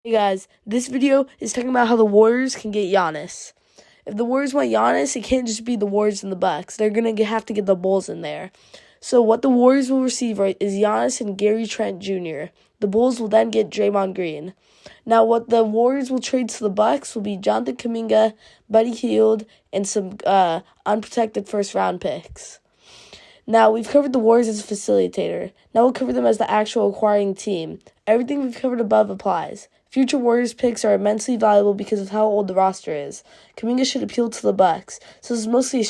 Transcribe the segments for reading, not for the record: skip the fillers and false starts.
Hey guys, this video is talking about how the Warriors can get Giannis. If the Warriors want Giannis, it can't just be the Warriors and the Bucks. They're going to have to get the Bulls in there. So what the Warriors will receive is Giannis and Gary Trent Jr. The Bulls will then get Draymond Green. Now what the Warriors will trade to the Bucks will be Jonathan Kuminga, Buddy Hield, and some unprotected first-round picks. Now, we've covered the Warriors as a facilitator. Now we'll cover them as the actual acquiring team. Everything we've covered above applies. Future Warriors picks are immensely valuable because of how old the roster is. Kuminga should appeal to the Bucks, so this is mostly a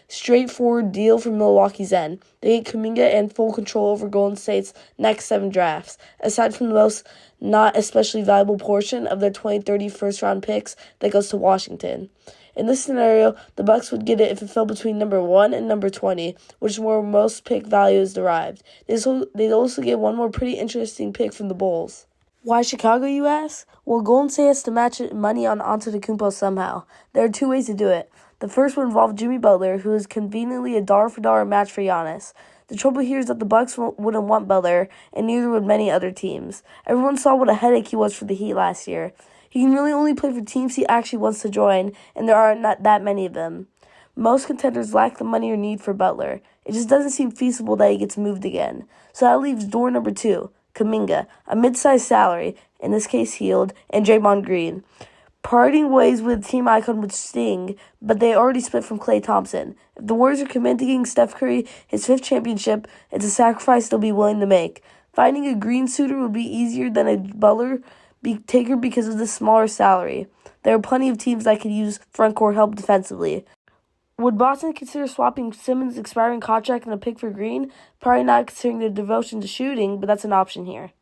straightforward deal from Milwaukee's end. They get Kuminga and full control over Golden State's next 7 drafts, aside from the most not especially valuable portion of their 2030 first-round picks that goes to Washington. In this scenario, the Bucks would get it if it fell between number 1 and number 20, which is where most pick value is derived. They'd also get one more pretty interesting pick from the Bulls. Why Chicago, you ask? Well, Golden State has to match money on Antetokounmpo somehow. There are 2 ways to do it. The first would involve Jimmy Butler, who is conveniently a dollar-for-dollar match for Giannis. The trouble here is that the Bucks wouldn't want Butler, and neither would many other teams. Everyone saw what a headache he was for the Heat last year. He can really only play for teams he actually wants to join, and there aren't not that many of them. Most contenders lack the money or need for Butler. It just doesn't seem feasible that he gets moved again. So that leaves door number 2, Kuminga, a mid-sized salary, in this case Hield, and Draymond Green. Parting ways with team icon would sting, but they already split from Klay Thompson. If the Warriors are committed to getting Steph Curry his 5th championship, it's a sacrifice they'll be willing to make. Finding a green suitor would be easier than a Butler taker because of the smaller salary. There are plenty of teams that could use front court help defensively. Would Boston consider swapping Simmons' expiring contract and a pick for Green? Probably not, considering their devotion to shooting, but that's an option here.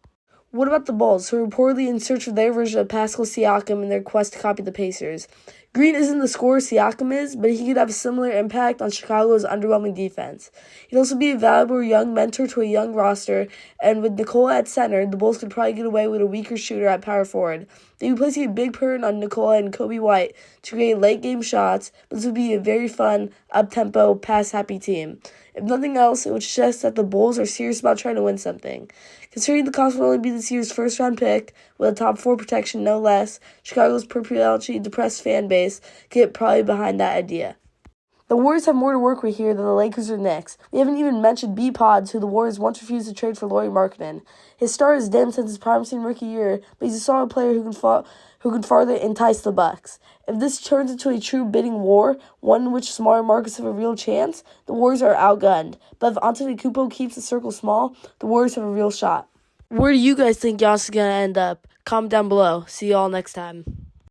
What about the Bulls, who are reportedly in search of their version of Pascal Siakam in their quest to copy the Pacers? Green isn't the scorer Siakam is, but he could have a similar impact on Chicago's underwhelming defense. He'd also be a valuable young mentor to a young roster, and with Nikola at center, the Bulls could probably get away with a weaker shooter at power forward. They'd be placing a big burden on Nikola and Kobe White to create late-game shots, but this would be a very fun, up-tempo, pass-happy team. If nothing else, it would suggest that the Bulls are serious about trying to win something. Considering the cost will only be this year's first-round pick, with a top 4 protection no less, Chicago's perpetually depressed fan base get probably behind that idea. The Warriors have more to work with here than the Lakers or Knicks. We haven't even mentioned B-Pods, who the Warriors once refused to trade for Lauri Markkanen. His star has dimmed since his promising rookie year, but he's a solid player who can farther entice the Bucks. If this turns into a true bidding war, one in which smaller markets have a real chance, the Warriors are outgunned. But if Antetokounmpo keeps the circle small, the Warriors have a real shot. Where do you guys think Giannis is going to end up? Comment down below. See you all next time.